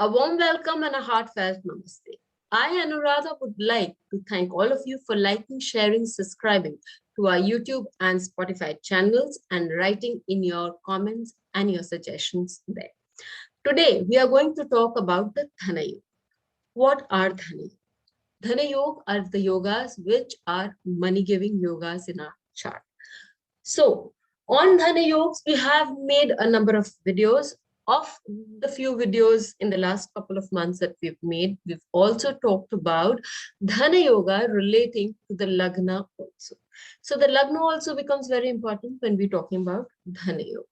A warm welcome and a heartfelt namaste. I, Anuradha, would like to thank all of you for liking, sharing, subscribing to our YouTube and Spotify channels and writing in your comments and your suggestions there. Today, we are going to talk about the Dhana Yoga. What are Dhana Yoga? Dhana Yoga are the yogas which are money-giving yogas in our chart. So, on Dhana Yogas, we have made a number of videos. Of the few videos in the last couple of months that we've made, we've also talked about Dhana Yoga relating to the Lagna also. So the Lagna also becomes very important when we're talking about Dhana Yoga.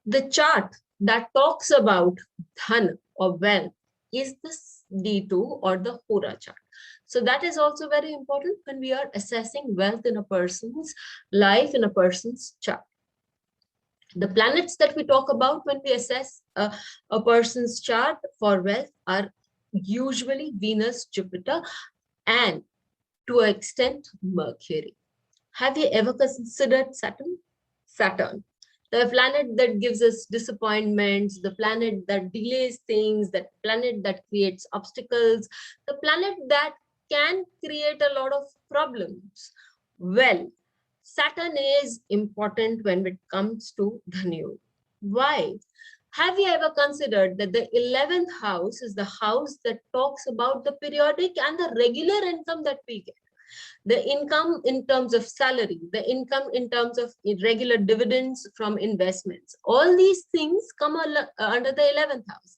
The chart that talks about Dhana or wealth is the D2 or the Hora chart. So that is also very important when we are assessing wealth in a person's life, in a person's chart. The planets that we talk about when we assess a person's chart for wealth are usually Venus, Jupiter, and to an extent, Mercury. Have you ever considered Saturn? Saturn, the planet that gives us disappointments, the planet that delays things, that planet that creates obstacles, the planet that can create a lot of problems. Well, Saturn is important when it comes to Dhana Yoga. Why? Have you ever considered that the 11th house is the house that talks about the periodic and the regular income that we get? The income in terms of salary, the income in terms of irregular dividends from investments. All these things come under the 11th house.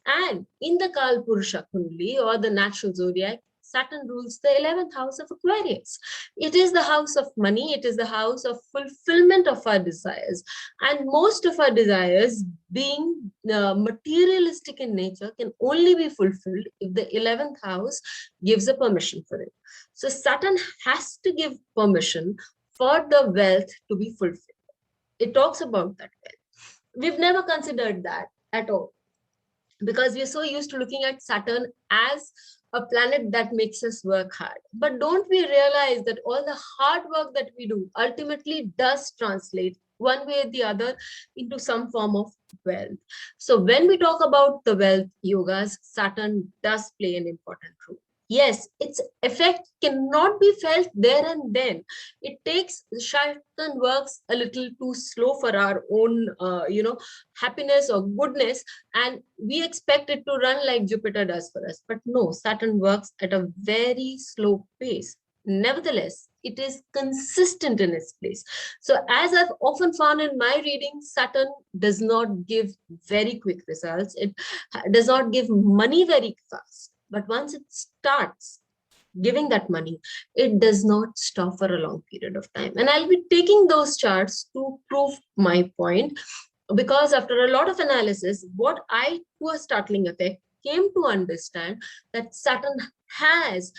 And in the Kal Purusha Kundali or the natural zodiac, Saturn rules the 11th house of Aquarius. It is the house of money. It is the house of fulfillment of our desires. And most of our desires, being materialistic in nature, can only be fulfilled if the 11th house gives a permission for it. So Saturn has to give permission for the wealth to be fulfilled. It talks about that wealth. We've never considered that at all, because we're so used to looking at Saturn as a planet that makes us work hard. But don't we realize that all the hard work that we do ultimately does translate one way or the other into some form of wealth? So when we talk about the wealth yogas, Saturn does play an important role. Yes, its effect cannot be felt there and then. It takes, Saturn works a little too slow for our own, happiness or goodness, and we expect it to run like Jupiter does for us. But no, Saturn works at a very slow pace. Nevertheless, it is consistent in its place. So as I've often found in my reading, Saturn does not give very quick results. It does not give money very fast. But once it starts giving that money, it does not stop for a long period of time. And I'll be taking those charts to prove my point, because after a lot of analysis, what I, to a startling effect, came to understand that Saturn has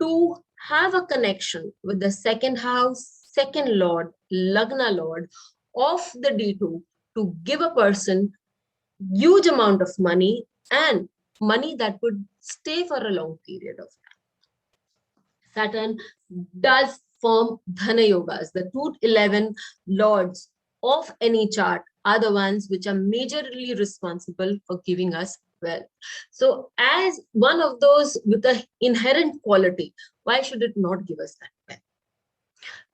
to have a connection with the second house, second lord, Lagna lord of the D2 to give a person huge amount of money, and money that would stay for a long period of time. Saturn does form Dhana Yogas. The 211 lords of any chart are the ones which are majorly responsible for giving us wealth. So as one of those with an inherent quality, why should it not give us that wealth?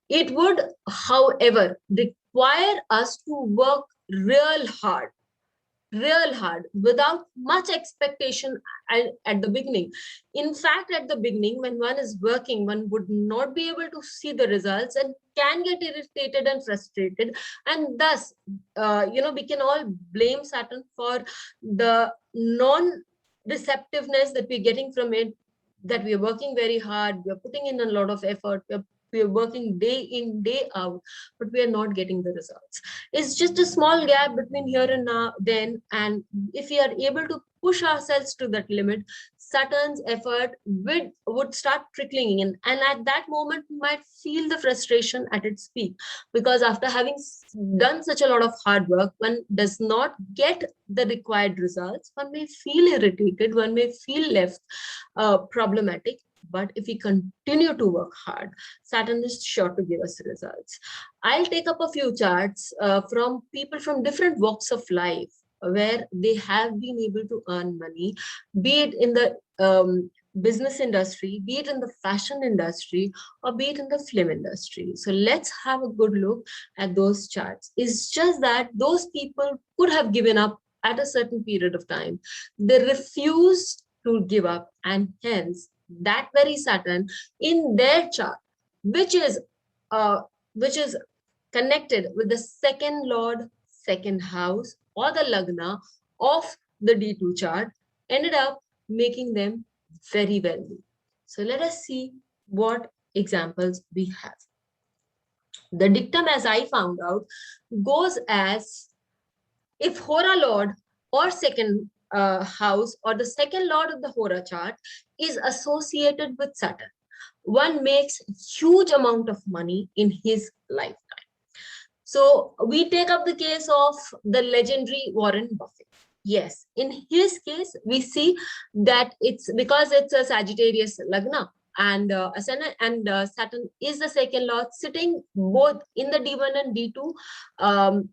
It would, however, require us to work real hard without much expectation at the beginning. In fact, at the beginning, when one is working, one would not be able to see the results and can get irritated and frustrated. And thus, we can all blame Saturn for the non-receptiveness that we're getting from it, that we're working very hard, we're putting in a lot of effort, we're working day in, day out, but we are not getting the results. It's just a small gap between here and now, then. And if we are able to push ourselves to that limit, Saturn's effort would start trickling in. And at that moment, we might feel the frustration at its peak, because after having done such a lot of hard work, one does not get the required results. One may feel irritated, one may feel left problematic. But if we continue to work hard, Saturn is sure to give us results. I'll take up a few charts from people from different walks of life where they have been able to earn money, be it in the business industry, be it in the fashion industry, or be it in the film industry. So let's have a good look at those charts. It's just that those people could have given up at a certain period of time. They refused to give up, and hence that very Saturn in their chart, which is uh, which is connected with the second lord, second house, or the lagna of the D2 chart, ended up making them very wealthy. So let us see what examples we have. The dictum, as I found out, goes as if Hora Lord or second house or the second lord of the Hora chart is associated with Saturn, one makes huge amount of money in his lifetime. So we take up the case of the legendary Warren Buffett. Yes, in his case, we see that it's because it's a Sagittarius Lagna, and Ascendant and Saturn is the second lord, sitting both in the D1 and D2 on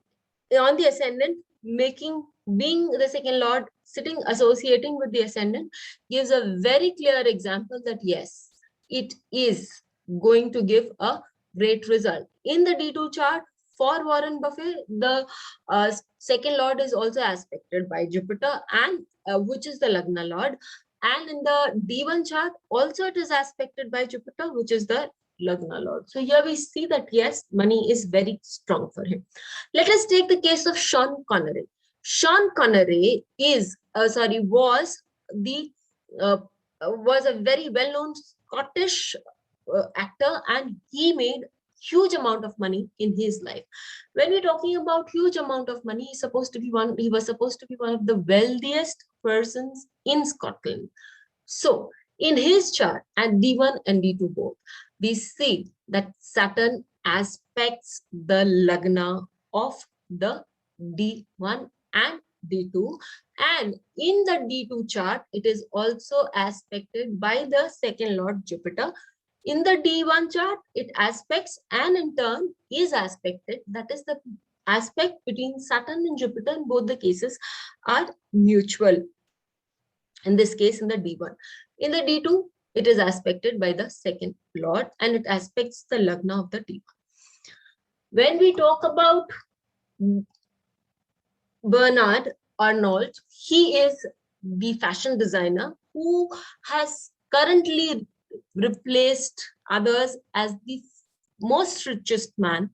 the ascendant, being the second lord sitting associating with the ascendant gives a very clear example that yes, it is going to give a great result. In the D2 chart for Warren Buffett, the second lord is also aspected by Jupiter, and which is the Lagna lord. And in the D1 chart, also it is aspected by Jupiter, which is the Lagna lord. So here we see that yes, money is very strong for him. Let us take the case of Sean Connery. Sean Connery was a very well-known Scottish actor, and he made huge amount of money in his life. When we're talking about huge amount of money, he was supposed to be one of the wealthiest persons in Scotland. So in his chart at D1 and D2 both, we see that Saturn aspects the Lagna of the D1 and D2, and in the D2 chart, it is also aspected by the second lord Jupiter. In the D1 chart, it aspects and in turn is aspected. That is the aspect between Saturn and Jupiter in both the cases are mutual. In this case, in the D1. In the D2, it is aspected by the second lord and it aspects the Lagna of the D1. When we talk about Bernard Arnault, he is the fashion designer who has currently replaced others as the most richest man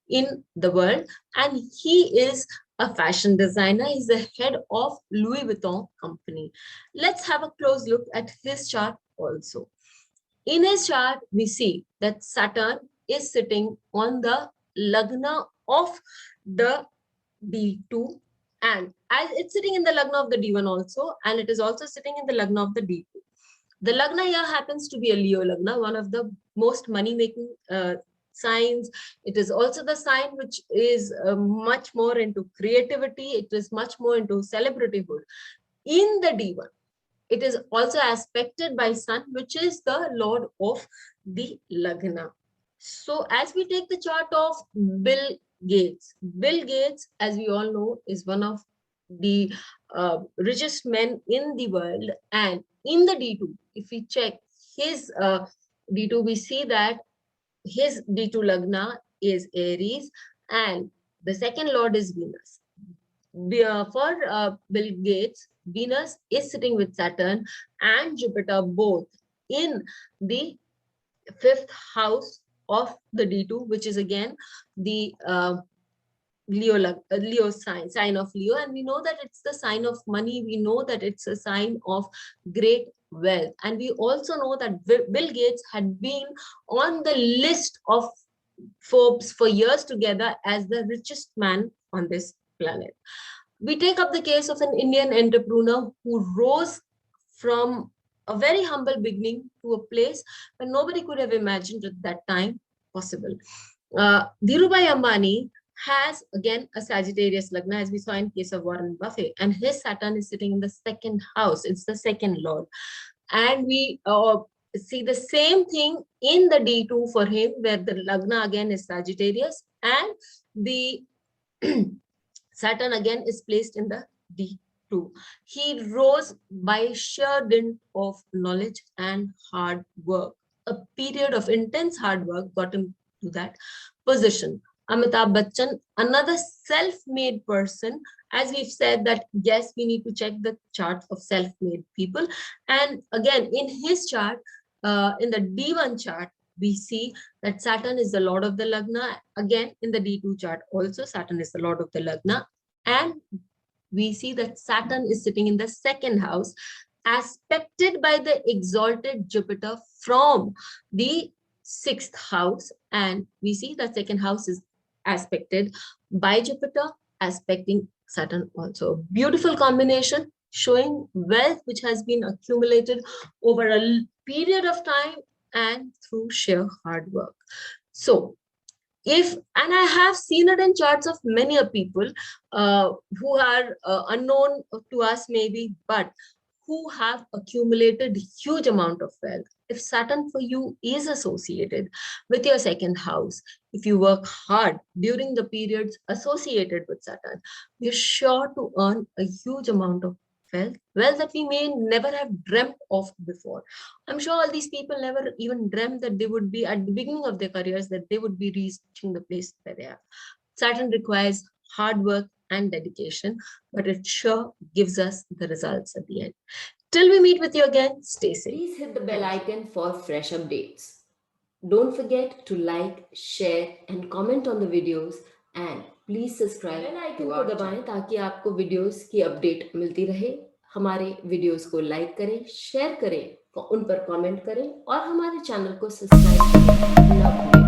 in the world, and he is a fashion designer. He's the head of Louis Vuitton company. Let's have a close look at his chart also. In his chart, we see that Saturn is sitting on the Lagna of the D2, and as it's sitting in the Lagna of the D1 also, and it is also sitting in the Lagna of the D2. The Lagna here happens to be a Leo Lagna, one of the most money-making signs. It is also the sign which is much more into creativity. It is much more into celebrityhood. In the D1, it is also aspected by Sun, which is the lord of the Lagna. So as we take the chart of Bill Gates, as we all know, is one of the richest men in the world, and in the D2, if we check his D2, we see that his D2 Lagna is Aries and the second lord is Venus. For Bill Gates, Venus is sitting with Saturn and Jupiter both in the fifth house of the D2, which is again the Leo sign of Leo, and we know that it's the sign of money. We know that it's a sign of great wealth, and we also know that Bill Gates had been on the list of Forbes for years together as the richest man on this planet. We take up the case of an Indian entrepreneur who rose from a very humble beginning to a place where nobody could have imagined at that time possible. Dhirubhai Ambani has again a Sagittarius Lagna, as we saw in case of Warren Buffett, and his Saturn is sitting in the second house. It's the second lord. And we see the same thing in the D2 for him, where the Lagna again is Sagittarius and the Saturn again is placed in the D2. He rose by sheer dint of knowledge and hard work. A period of intense hard work got him to that position. Amitabh Bachchan, another self-made person, as we've said that, yes, we need to check the chart of self-made people. And again, in his chart, in the D1 chart, we see that Saturn is the lord of the Lagna. Again, in the D2 chart also, Saturn is the lord of the Lagna. And we see that Saturn is sitting in the second house, aspected by the exalted Jupiter from the sixth house. And we see that second house is aspected by Jupiter, aspecting Saturn also. Beautiful combination showing wealth which has been accumulated over a period of time and through sheer hard work. So and I have seen it in charts of many people who are unknown to us maybe, but who have accumulated huge amount of wealth. If Saturn for you is associated with your second house, if you work hard during the periods associated with Saturn, you're sure to earn a huge amount of wealth that we may never have dreamt of before. I'm sure all these people never even dreamt that they would be at the beginning of their careers, that they would be reaching the place where they are. Saturn requires hard work and dedication, but it sure gives us the results at the end. Till we meet with you again, stay safe. Please hit the bell icon for fresh updates. Don't forget to like, share and comment on the videos and please subscribe bell icon को दबाएं ताकि आपको videos की update मिलती रहे. हमारे videos को like करें, शेयर करें, उन पर कमेंट करें और हमारे चैनल को सब्सक्राइब करें.